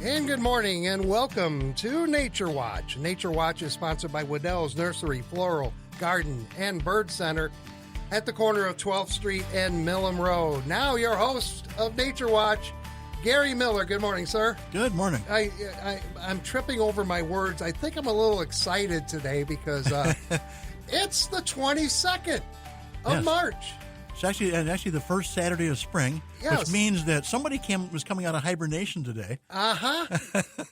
And good morning and welcome to Nature Watch. Nature Watch is sponsored by Waddell's Nursery, Floral, Garden, and Bird Center at the corner of 12th Street and Millam Road. Now your host of Nature Watch, Gary Miller. Good morning, sir. Good morning. I'm tripping over my words. I think I'm a little excited today because it's the 22nd of March. It's actually the first Saturday of spring, which means that somebody was coming out of hibernation today.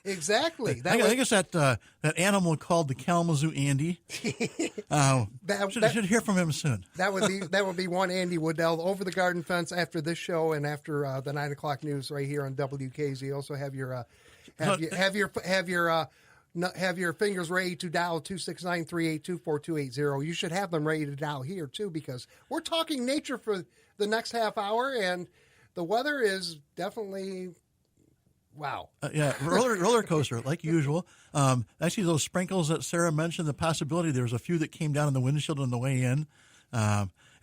Exactly. I think it's that animal called the Kalamazoo Andy. Should hear from him soon. That would be one Andy Waddell over the garden fence after this show and after the 9 o'clock news right here on WKZ. Also have your fingers ready to dial 269-382-4280. You should have them ready to dial here, too, because we're talking nature for the next half hour, and the weather is definitely, wow. Roller coaster, like usual. Actually, those sprinkles that Sarah mentioned, the possibility, there was a few that came down in the windshield on the way in.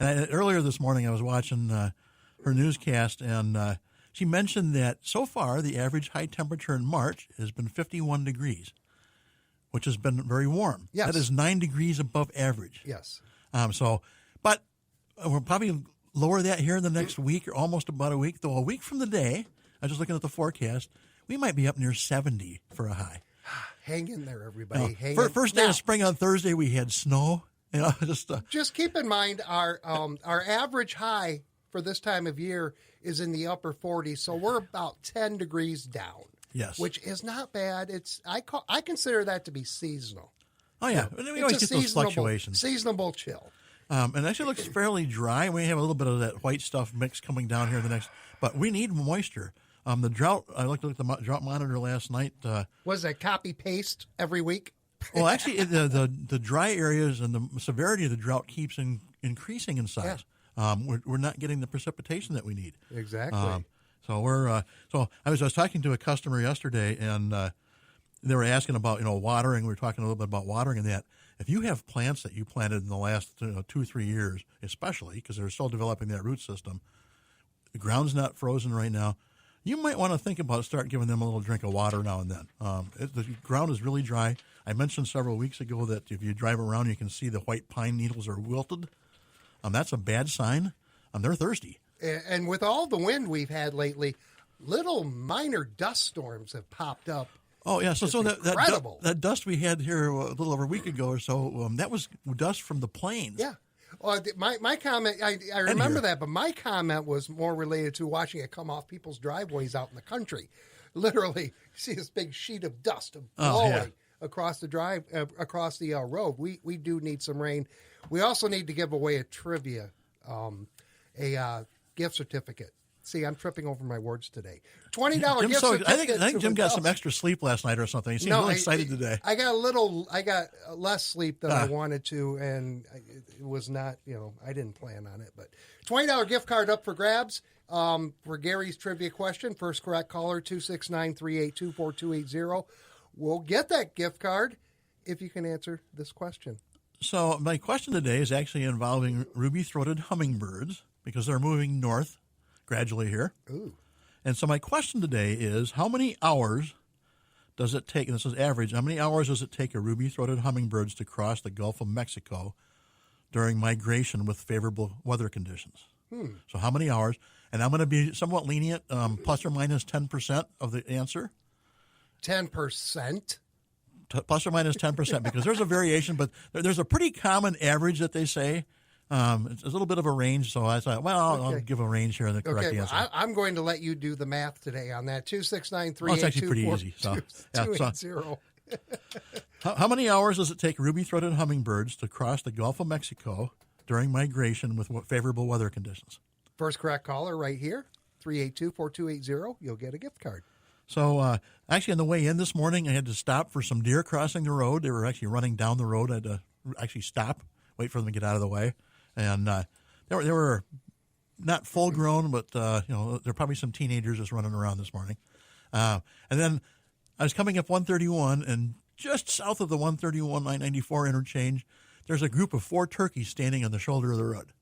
Earlier this morning, I was watching her newscast, and she mentioned that so far, the average high temperature in March has been 51 degrees. Which has been very warm. Yes. That is 9 degrees above average. Yes. But we'll probably lower that here in the next week, or almost about a week. Though a week from the day, I was just looking at the forecast, we might be up near 70 for a high. Hang in there, everybody. First day of spring on Thursday, we had snow. Just keep in mind our average high for this time of year is in the upper 40s, so we're about 10 degrees down. Yes, which is not bad. I consider that to be seasonal. Oh yeah, we always get those fluctuations. Seasonable chill. And actually looks fairly dry. We have a little bit of that white stuff mix coming down here but we need moisture. The drought. I looked at the drought monitor last night. Was that copy paste every week? Well, actually, the dry areas and the severity of the drought keeps increasing in size. Yeah. We're not getting the precipitation that we need. Exactly. So I was talking to a customer yesterday, and they were asking about watering. We were talking a little bit about watering and that. If you have plants that you planted in the last 2-3 years, especially because they're still developing that root system, the ground's not frozen right now. You might want to think about start giving them a little drink of water now and then. The ground is really dry. I mentioned several weeks ago that if you drive around, you can see the white pine needles are wilted. That's a bad sign. They're thirsty. And with all the wind we've had lately, little minor dust storms have popped up. Oh, yeah. So that dust we had here a little over a week ago or so, that was dust from the plains. Yeah. Well, my comment, I remember that, but my comment was more related to watching it come off people's driveways out in the country. Literally, you see this big sheet of dust blowing across the road. We do need some rain. We also need to give away a trivia, gift certificate. See, I'm tripping over my words today. $20 gift certificate. I think Jim got some extra sleep last night or something. He seemed really excited today. I got less sleep than I wanted to, and it was not, I didn't plan on it. But $20 gift card up for grabs for Gary's trivia question. First correct caller, 269-382-4280. We'll get that gift card if you can answer this question. So my question today is actually involving ruby-throated hummingbirds, because they're moving north gradually here. Ooh. And so my question today is, how many hours does it take, and this is average, how many hours does it take a ruby-throated hummingbirds to cross the Gulf of Mexico during migration with favorable weather conditions? So how many hours? And I'm going to be somewhat lenient, plus or minus 10% of the answer. 10%? Plus or minus 10%, because there's a variation, but there's a pretty common average that they say. It's a little bit of a range, so I thought, I'll give a range here in the correct answer. Well, I'm going to let you do the math today on that. 269-382-4280. It's actually pretty easy. How many hours does it take ruby-throated hummingbirds to cross the Gulf of Mexico during migration with favorable weather conditions? First correct caller right here, 382-4280. You'll get a gift card. So actually on the way in this morning, I had to stop for some deer crossing the road. They were actually running down the road. I had to actually stop, wait for them to get out of the way. And they were not full grown, but there are probably some teenagers just running around this morning. And then I was coming up 131, and just south of the 131 I-94 interchange, there's a group of 4 turkeys standing on the shoulder of the road.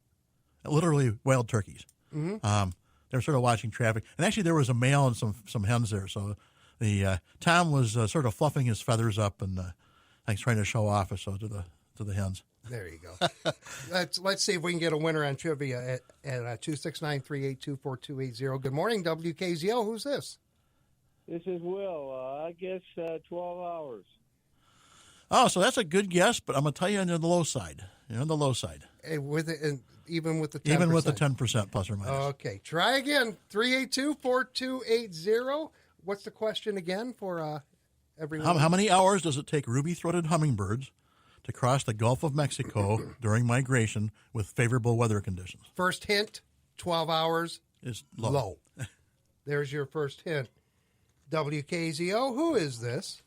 Literally wild turkeys. Mm-hmm. They're sort of watching traffic. And actually there was a male and some hens there, so Tom was sort of fluffing his feathers up and trying to show off so to the hens. There you go. Let's see if we can get a winner on trivia at 269-382-4280. Good morning, WKZO. Who's this? This is Will. I guess 12 hours. Oh, so that's a good guess, but I'm going to tell you on the low side. You're on the low side. Even with the 10%? Even with the 10% plus or minus. Okay. Try again. 382-4280. What's the question again for everyone? How many hours does it take ruby-throated hummingbirds to cross the Gulf of Mexico during migration with favorable weather conditions? First hint, 12 hours. Is low. There's your first hint. WKZO, who is this?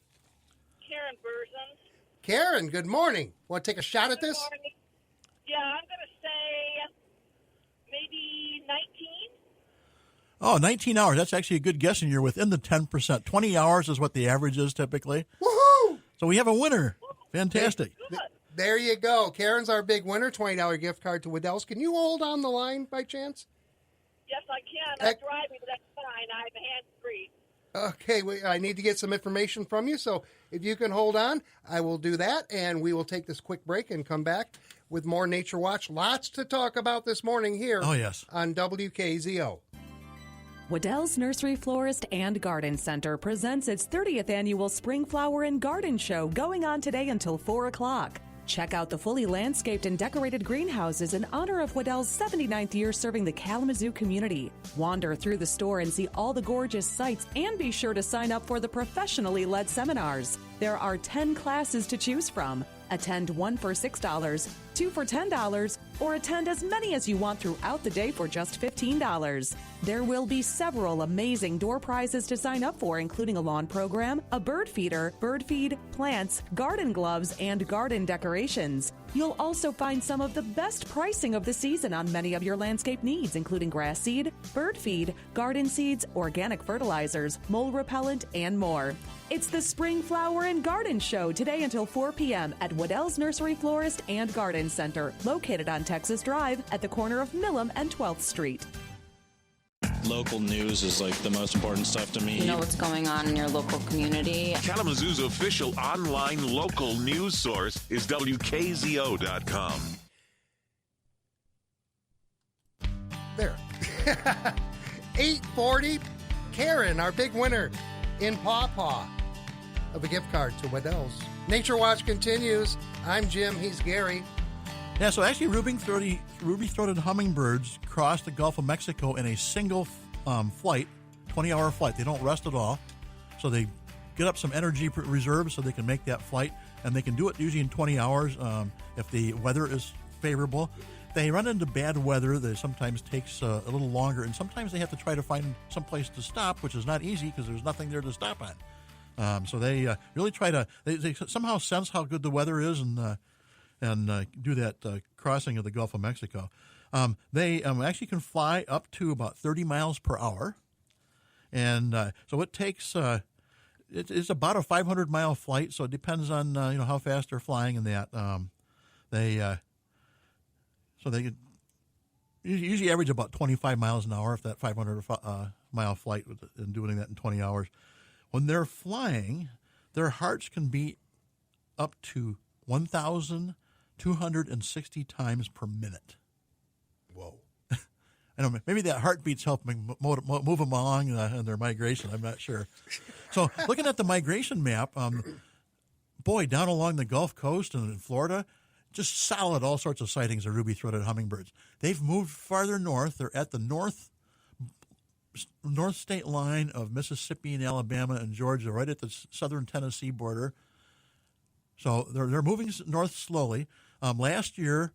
Karen Burzens. Karen, good morning. Want to take a shot at this? Good morning. Yeah, I'm going to say maybe 19. Oh, 19 hours. That's actually a good guess, and you're within the 10%. 20 hours is what the average is typically. Woohoo! So we have a winner. Fantastic. There you go. Karen's our big winner, $20 gift card to Waddell's. Can you hold on the line by chance? Yes, I can. I'm driving, but that's fine. I'm hands-free. Okay, I need to get some information from you, so if you can hold on, I will do that, and we will take this quick break and come back with more Nature Watch. Lots to talk about this morning here on WKZO. Waddell's Nursery Florist and Garden Center presents its 30th annual Spring Flower and Garden Show going on today until 4 o'clock. Check out the fully landscaped and decorated greenhouses in honor of Waddell's 79th year serving the Kalamazoo community. Wander through the store and see all the gorgeous sights, and be sure to sign up for the professionally led seminars. There are 10 classes to choose from. Attend one for $6, two for $10, or attend as many as you want throughout the day for just $15. There will be several amazing door prizes to sign up for, including a lawn program, a bird feeder, bird feed, plants, garden gloves, and garden decorations. You'll also find some of the best pricing of the season on many of your landscape needs, including grass seed, bird feed, garden seeds, organic fertilizers, mold repellent, and more. It's the Spring Flower and Garden Show today until 4 p.m. at Waddell's Nursery Florist and Garden Center, located on Texas Drive at the corner of Millam and 12th Street. Local news is like the most important stuff to me. You know what's going on in your local community. Kalamazoo's official online local news source is WKZO.com. There. 840. Karen, our big winner in Paw Paw of a gift card to Waddell's. Nature Watch continues. I'm Jim. He's Gary. Yeah, so actually ruby-throated hummingbirds cross the Gulf of Mexico in a single flight, 20-hour flight. They don't rest at all. So they get up some energy reserves so they can make that flight, and they can do it usually in 20 hours if the weather is favorable. They run into bad weather that sometimes takes a little longer, and sometimes they have to try to find some place to stop, which is not easy because there's nothing there to stop on. So they really try to they somehow sense how good the weather is and do that crossing of the Gulf of Mexico. They actually can fly up to about 30 miles per hour, and so it takes it's about a 500-mile flight. So it depends on how fast they're flying and that. They usually average about 25 miles an hour if that 500-mile flight and doing that in 20 hours. When they're flying, their hearts can beat up to 1,260 times per minute. Whoa. I don't know, maybe that heartbeat's helping move them along in their migration. I'm not sure. So looking at the migration map, down along the Gulf Coast and in Florida, just solid all sorts of sightings of ruby-throated hummingbirds. They've moved farther north. They're at the north state line of Mississippi and Alabama and Georgia, right at the southern Tennessee border. So they're moving north slowly. Last year,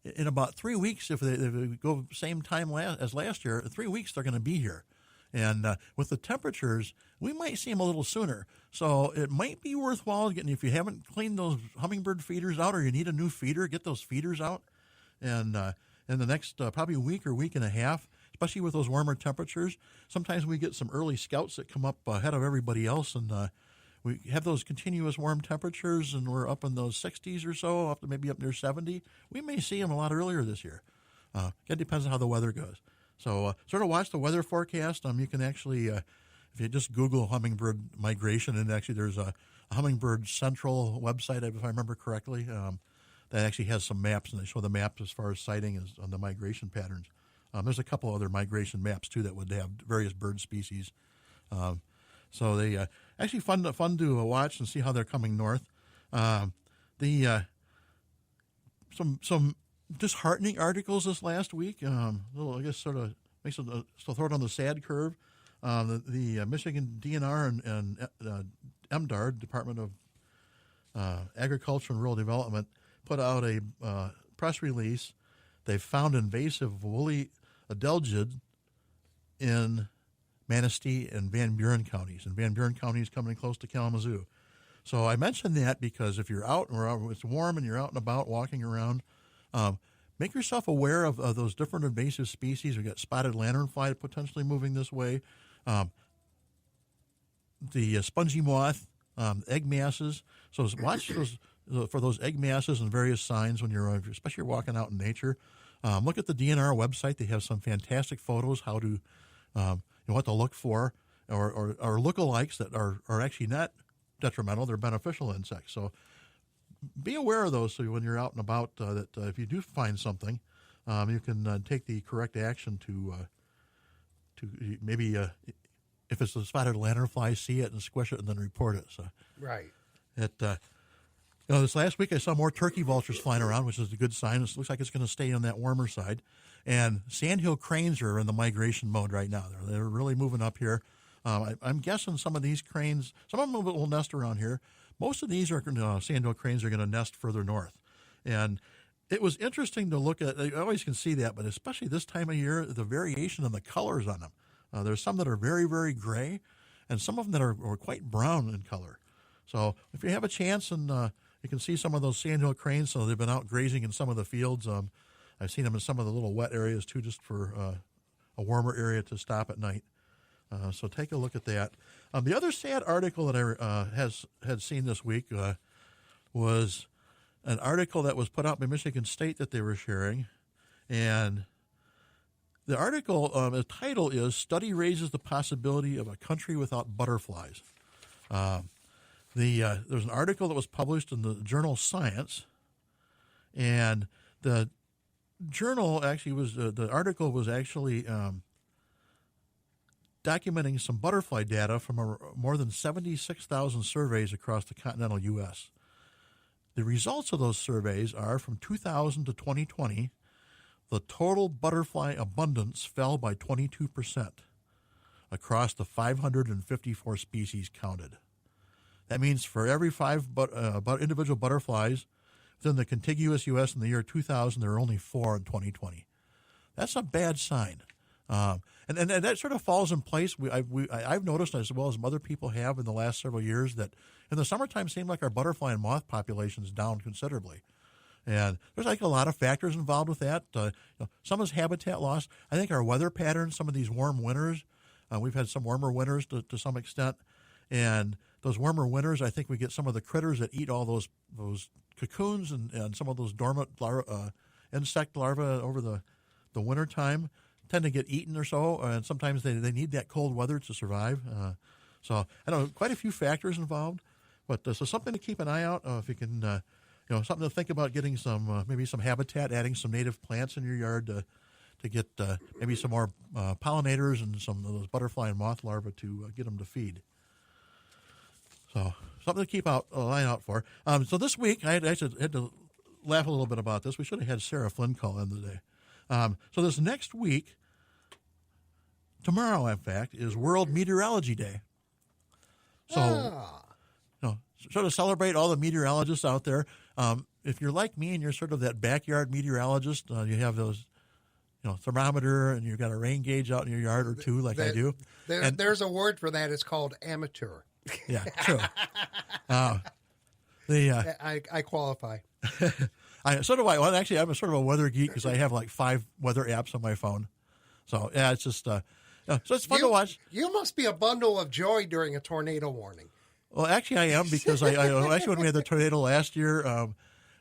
in about 3 weeks, if they go same time as last year, 3 weeks they're going to be here. And with the temperatures, we might see them a little sooner. So it might be worthwhile getting, if you haven't cleaned those hummingbird feeders out or you need a new feeder, get those feeders out. And in the next probably week or week and a half, especially with those warmer temperatures, sometimes we get some early scouts that come up ahead of everybody else, and we have those continuous warm temperatures, and we're up in those 60s or so, maybe up near 70. We may see them a lot earlier this year. It depends on how the weather goes. So sort of watch the weather forecast. You can actually if you just Google hummingbird migration, and actually there's a Hummingbird Central website, if I remember correctly, that actually has some maps, and they show the maps as far as sighting as on the migration patterns. There's a couple other migration maps too that would have various bird species. So they actually fun to watch and see how they're coming north. Some disheartening articles this last week. I guess sort of makes it so throw it on the sad curve. The Michigan DNR and MDAR, Department of Agriculture and Rural Development, put out a press release. They found invasive woolly adelgid in Manistee and Van Buren counties, and Van Buren County is coming close to Kalamazoo. So I mentioned that because if you're out and it's warm and you're out and about walking around, make yourself aware of those different invasive species. We've got spotted lanternfly potentially moving this way. The spongy moth, egg masses. So watch those for those egg masses and various signs when you're, especially walking out in nature. Look at the DNR website. They have some fantastic photos how to, what to look for, or lookalikes that are actually not detrimental. They're beneficial insects. So be aware of those. So when you're out and about, that if you do find something, you can take the correct action to maybe if it's a spotted lanternfly, see it and squish it and then report it. So right. This last week I saw more turkey vultures flying around, which is a good sign. It looks like it's going to stay on that warmer side. And sandhill cranes are in the migration mode right now. They're really moving up here. I'm guessing some of these cranes, some of them will nest around here. Most of these sandhill cranes are going to nest further north. And it was interesting to look at. I always can see that, but especially this time of year, the variation in the colors on them. There's some that are very, very gray, and some of them that are quite brown in color. So if you have a chance and you can see some of those sandhill cranes, so they've been out grazing in some of the fields. I've seen them in some of the little wet areas too, just for a warmer area to stop at night. So take a look at that. The other sad article that I had seen this week was an article that was put out by Michigan State that they were sharing, and the article, the title is "Study Raises the Possibility of a Country Without Butterflies." There's an article that was published in the journal Science, and the journal actually was the article was actually documenting some butterfly data from more than 76,000 surveys across the continental U.S. The results of those surveys are from 2000 to 2020, the total butterfly abundance fell by 22% across the 554 species counted. That means for every 5 individual butterflies within the contiguous U.S. in the year 2000, there are only 4 in 2020. That's a bad sign. And that sort of falls in place. I've noticed, as well as other people have in the last several years, that in the summertime it seems like our butterfly and moth population is down considerably. And there's like a lot of factors involved with that. Some is habitat loss. I think our weather patterns, some of these warm winters, we've had some warmer winters to some extent. And those warmer winters, I think we get some of the critters that eat all those cocoons and some of those dormant insect larvae over the winter time tend to get eaten or so, and sometimes they need that cold weather to survive. So I know quite a few factors involved, but so something to keep an eye out. If you can, something to think about getting some maybe some habitat, adding some native plants in your yard to get maybe some more pollinators and some of those butterfly and moth larvae to get them to feed. So something to keep an eye out for. So this week I had to laugh a little bit about this. We should have had Sarah Flynn call in today. So this next week, tomorrow, in fact, is World Meteorology Day. So, sort of celebrate all the meteorologists out there. If you're like me and you're sort of that backyard meteorologist, you have those, thermometer and you've got a rain gauge out in your yard or two, like I do. There's a word for that. It's called amateur. Yeah, true. I qualify. I'm sort of a weather geek because I have like 5 weather apps on my phone. So yeah, it's just so it's fun to watch. You must be a bundle of joy during a tornado warning. Well, actually, I am because I actually when we had the tornado last year,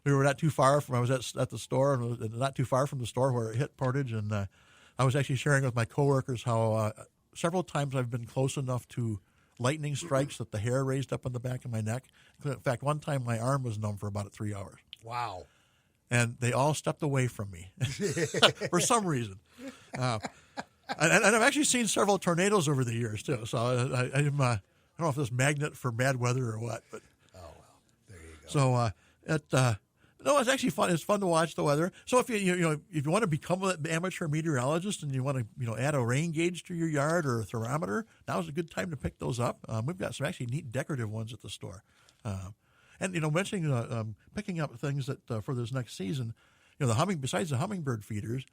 we were not too far from. I was at the store and not too far from the store where it hit Portage, and I was actually sharing with my coworkers how several times I've been close enough to lightning strikes that the hair raised up on the back of my neck. In fact, one time my arm was numb for about 3 hours. Wow. And they all stepped away from me for some reason. And I've actually seen several tornadoes over the years, too. So I don't know if this magnet for bad weather or what. But There you go. So no, it's actually fun. It's fun to watch the weather. So if if you want to become an amateur meteorologist and you want to add a rain gauge to your yard or a thermometer, now's a good time to pick those up. We've got some actually neat decorative ones at the store. And mentioning picking up things that for this next season, besides the hummingbird feeders,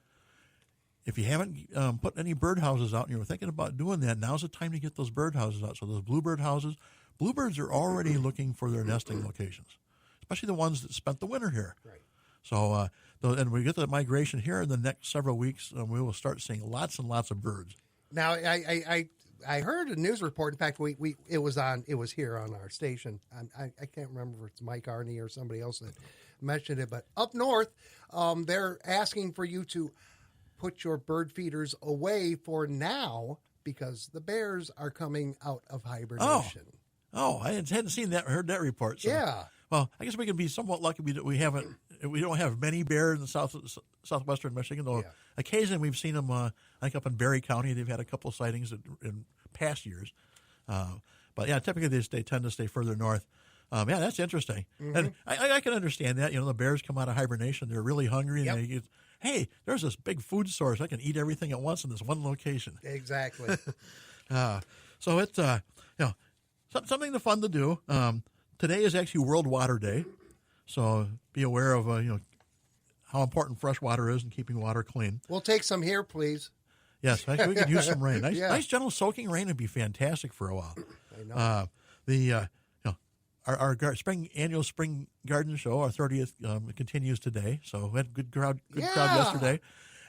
if you haven't put any bird houses out and you're thinking about doing that, now's the time to get those bird houses out. So those bluebird houses, bluebirds are already looking for their nesting locations, especially the ones that spent the winter here. Right. So, and we get the migration here in the next several weeks, and we will start seeing lots and lots of birds. Now, I heard a news report. In fact, it was here on our station. I can't remember if it's Mike Arney or somebody else that mentioned it, but up north, they're asking for you to put your bird feeders away for now because the bears are coming out of hibernation. Oh, I hadn't seen that, heard that report. So. Yeah. Well, I guess we can be somewhat lucky we don't have many bears in southwestern Michigan, though occasionally we've seen them, I think up in Berry County, they've had a couple sightings in past years. But yeah, typically they tend to stay further north. That's interesting. Mm-hmm. And I can understand that. The bears come out of hibernation, they're really hungry, and they get, hey, there's this big food source. I can eat everything at once in this one location. Exactly. So it's, something fun to do. Today is actually World Water Day, so be aware of how important fresh water is and keeping water clean. We'll take some here, please. Yes, actually, we could use some rain. Nice gentle soaking rain would be fantastic for a while. I know. Our annual spring garden show, our 30th, continues today. So we had a good crowd yesterday.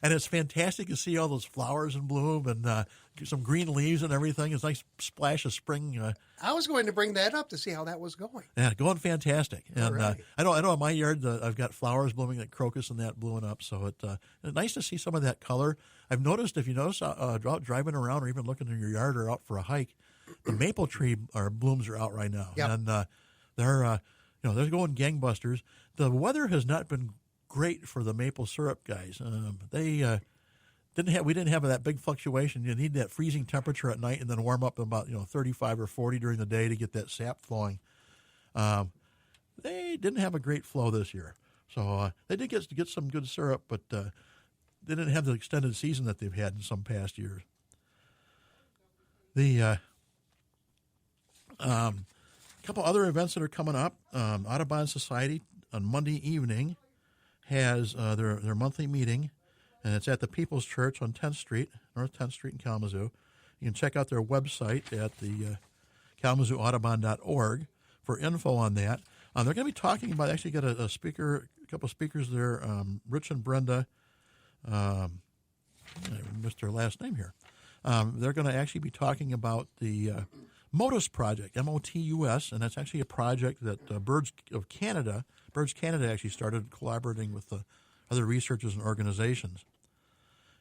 And it's fantastic to see all those flowers in bloom and some green leaves and everything. It's a nice splash of spring. I was going to bring that up to see how that was going. Yeah, going fantastic. And right. I know in my yard I've got flowers blooming, like crocus and that blowing up. So it's nice to see some of that color. I've noticed, if you notice out driving around or even looking in your yard or out for a hike, the maple tree blooms are out right now. Yep. And they're going gangbusters. The weather has not been great for the maple syrup guys. We didn't have that big fluctuation. You need that freezing temperature at night and then warm up about 35 or 40 during the day to get that sap flowing. They didn't have a great flow this year, so they did get some good syrup, but they didn't have the extended season that they've had in some past years. The couple other events that are coming up. Audubon Society on Monday evening has their monthly meeting, and it's at the People's Church on 10th Street, North 10th Street in Kalamazoo. You can check out their website at the KalamazooAudubon.org for info on that. They're going to be talking about, actually got a couple speakers there, Rich and Brenda. I missed their last name here. They're going to actually be talking about the MOTUS project, MOTUS, and that's actually a project that Birds Canada actually started collaborating with other researchers and organizations.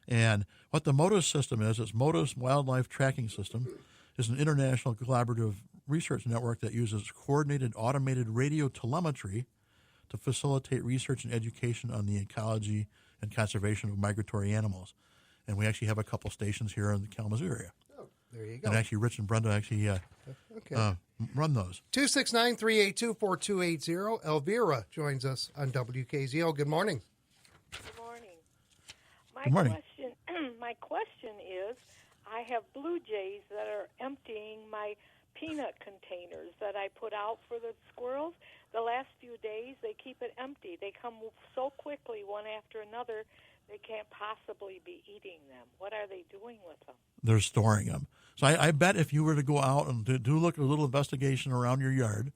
And what the MOTUS system is, it's MOTUS Wildlife Tracking System, is an international collaborative research network that uses coordinated automated radio telemetry to facilitate research and education on the ecology and conservation of migratory animals. And we actually have a couple stations here in the Kalamazoo area. There you go. And actually, Rich and Brenda actually run those. 269-382-4280. Elvira joins us on WKZO. Good morning. Good morning. Good morning. My question is, I have blue jays that are emptying my peanut containers that I put out for the squirrels. The last few days, they keep it empty. They come so quickly, one after another, they can't possibly be eating them. What are they doing with them? They're storing them. So I bet if you were to go out and do look at a little investigation around your yard,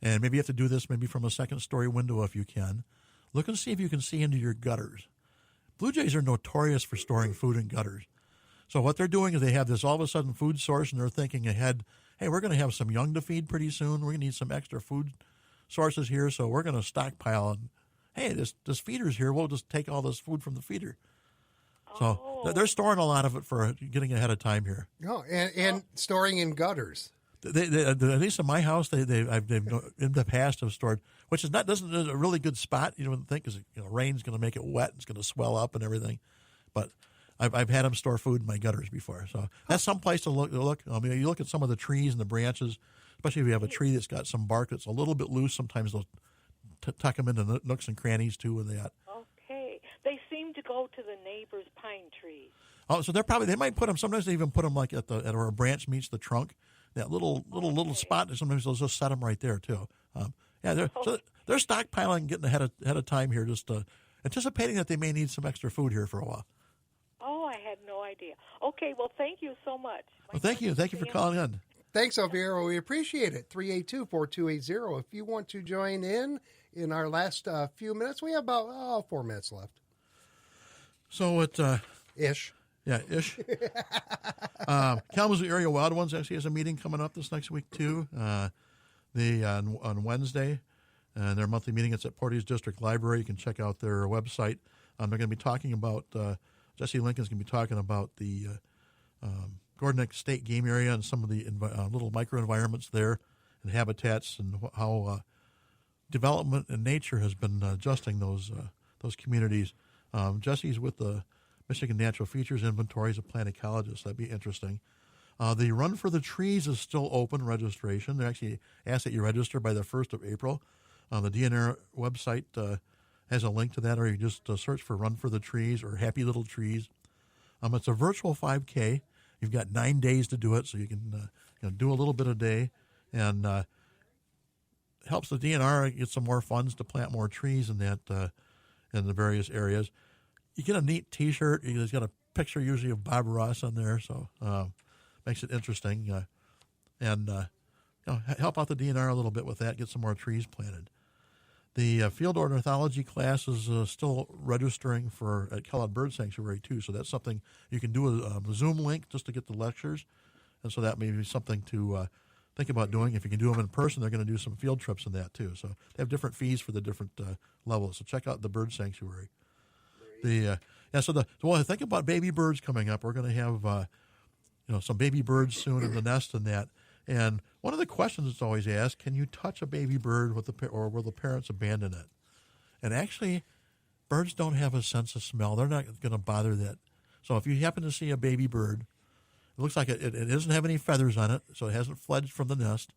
and maybe you have to do this maybe from a second-story window if you can, look and see if you can see into your gutters. Blue jays are notorious for storing food in gutters. So what they're doing is they have this all of a sudden food source, and they're thinking ahead, hey, we're going to have some young to feed pretty soon. We're going to need some extra food sources here, so we're going to stockpile. And hey, this feeder's here. We'll just take all this food from the feeder. So they're storing a lot of it for getting ahead of time here. No, and storing in gutters. They at least in my house, they've in the past have stored, which is isn't a really good spot. You wouldn't think, because rain's going to make it wet, it's going to swell up and everything. But I've had them store food in my gutters before, so that's some place to look. I mean, you look at some of the trees and the branches, especially if you have a tree that's got some bark that's a little bit loose. Sometimes they'll tuck them into nooks and crannies too with that. Okay, they seem to go to the neighbor's pine trees. Oh, so they might put them. Sometimes they even put them like at where a branch meets the trunk. That little spot. Sometimes they'll just set them right there too. They're stockpiling, getting ahead of time here, just anticipating that they may need some extra food here for a while. Oh, I had no idea. Okay, well, thank you so much. Well, thank you for calling in. Thanks, Elvira. We appreciate it. 382-4280. If you want to join in our last few minutes, we have about 4 minutes left. So Ish. Yeah, ish. Kalamazoo Area Wild Ones actually has a meeting coming up this next week too. On Wednesday, and their monthly meeting. It's at Portage District Library. You can check out their website. They're going to be talking about Jesse Lincoln's going to be talking about the Gordon State Game Area and some of the little microenvironments there and habitats, and how development and nature has been adjusting those communities. Jesse's with the Michigan Natural Features Inventory as a plant ecologist. That'd be interesting. The Run for the Trees is still open registration. They actually ask that you register by the 1st of April. The DNR website has a link to that, or you just search for Run for the Trees or Happy Little Trees. It's a virtual 5K. You've got 9 days to do it, so you can do a little bit a day, and helps the DNR get some more funds to plant more trees in the various areas. You get a neat T-shirt. It's got a picture usually of Bob Ross on there, so makes it interesting. And help out the DNR a little bit with that. Get some more trees planted. The field ornithology class is still registering at Kellogg Bird Sanctuary too, so that's something you can do a Zoom link just to get the lectures, and so that may be something to think about doing. If you can do them in person, they're going to do some field trips in that too. So they have different fees for the different levels. So check out the Bird Sanctuary. Think about baby birds coming up. We're going to have some baby birds soon in the nest and that. And one of the questions that's always asked: can you touch a baby bird or will the parents abandon it? And actually, birds don't have a sense of smell. They're not going to bother that. So if you happen to see a baby bird, it looks like it doesn't have any feathers on it, so it hasn't fledged from the nest.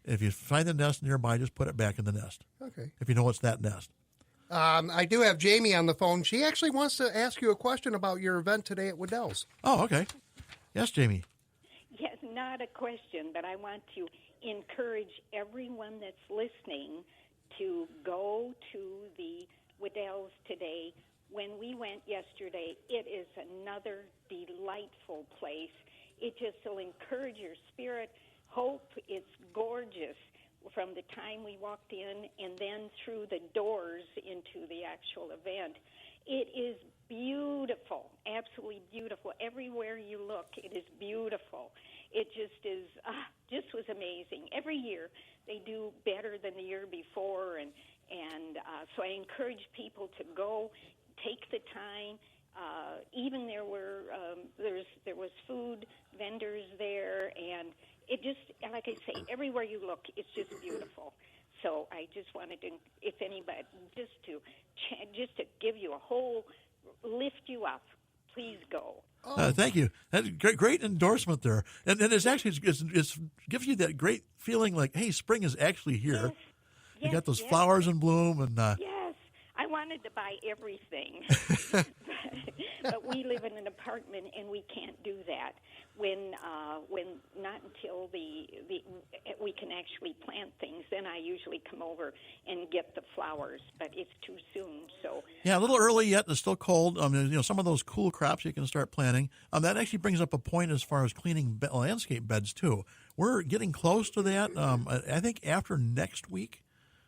If you find the nest nearby, just put it back in the nest. Okay. If you know it's that nest. I do have Jamie on the phone. She actually wants to ask you a question about your event today at Waddell's. Oh, okay. Yes, Jamie. Yes, not a question, but I want to encourage everyone that's listening to go to the Waddell's today. When we went yesterday, it is another delightful place. It just will encourage your spirit. Hope, it's gorgeous from the time we walked in and then through the doors into the actual event. It is beautiful, absolutely beautiful. Everywhere you look, it is beautiful. It just is, just was amazing. Every year they do better than the year before, and so I encourage people to go, take the time. Even there was food vendors there, and it just, like I say, everywhere you look, it's just beautiful. So I just wanted to, if anybody, just to give you a whole, lift you up, please go. Thank you. That's great endorsement there, and it's actually it's gives you that great feeling like, hey, spring is actually here. Yes, you got those flowers in bloom, and yes, I wanted to buy everything, but we live in an apartment and we can't do that. When not until we can actually plant things, then I usually come over and get the flowers, but it's too soon. So yeah, a little early yet. It's still cold. Some of those cool crops you can start planting. That actually brings up a point as far as cleaning landscape beds too. We're getting close to that. I think after next week.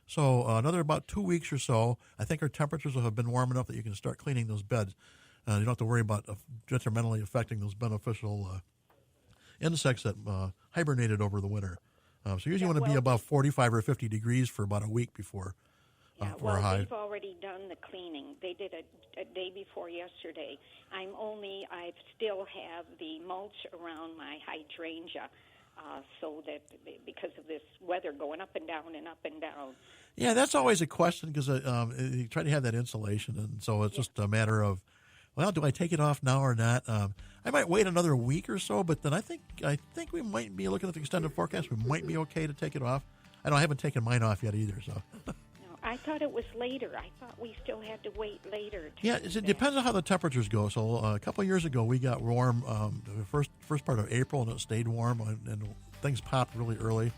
So another about 2 weeks or so, I think our temperatures will have been warm enough that you can start cleaning those beds. You don't have to worry about detrimentally affecting those beneficial insects that hibernated over the winter. So usually you want to be above 45 or 50 degrees for about a week before Yeah, for a hive. They've already done the cleaning. They did a day before yesterday. I still have the mulch around my hydrangea, so that because of this weather going up and down and up and down. Yeah, that's always a question because you try to have that insulation, and so it's just a matter of, well, do I take it off now or not? I might wait another week or so, but then I think we might be looking at the extended forecast. We might be okay to take it off. I haven't taken mine off yet either. So. No, I thought it was later. I thought we still had to wait later. It depends on how the temperatures go. So a couple of years ago, we got warm the first part of April, and it stayed warm, and things popped really early.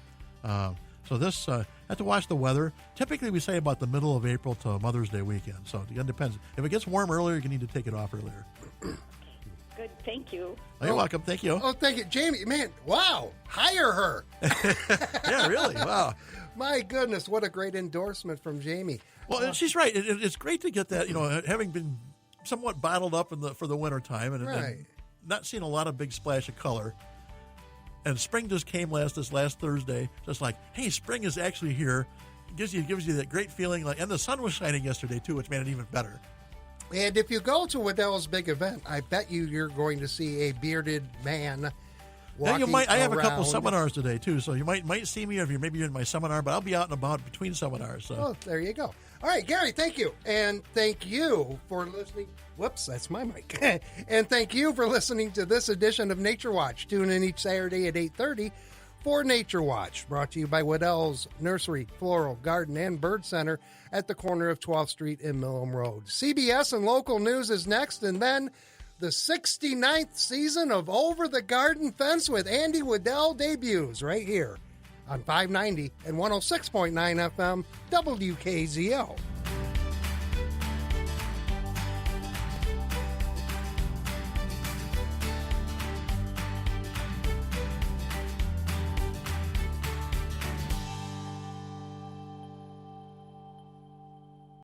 So this, I have to watch the weather. Typically, we say about the middle of April to Mother's Day weekend. So it depends. If it gets warm earlier, you need to take it off earlier. Good, thank you. Oh, you're welcome. Thank you. Oh, thank you. Jamie, man, wow. Hire her. Yeah, really. Wow. My goodness, what a great endorsement from Jamie. Well, she's right. It's great to get that, having been somewhat bottled up for the winter time and not seeing a lot of big splash of color. And spring just came this last Thursday, just like, hey, spring is actually here. It gives you that great feeling, and the sun was shining yesterday too, which made it even better. And if you go to Waddell's big event, I bet you're going to see a bearded man walking I have a couple around. seminars today too, so you might see me if you're in my seminar, but I'll be out and about between seminars. So. Oh, there you go. All right, Gary, thank you. And thank you for listening. Whoops, that's my mic. And thank you for listening to this edition of Nature Watch. Tune in each Saturday at 8:30 for Nature Watch, brought to you by Waddell's Nursery, Floral, Garden, and Bird Center at the corner of 12th Street and Millam Road. CBS and local news is next, and then the 69th season of Over the Garden Fence with Andy Waddell debuts right here on 590 and 106.9 FM WKZO.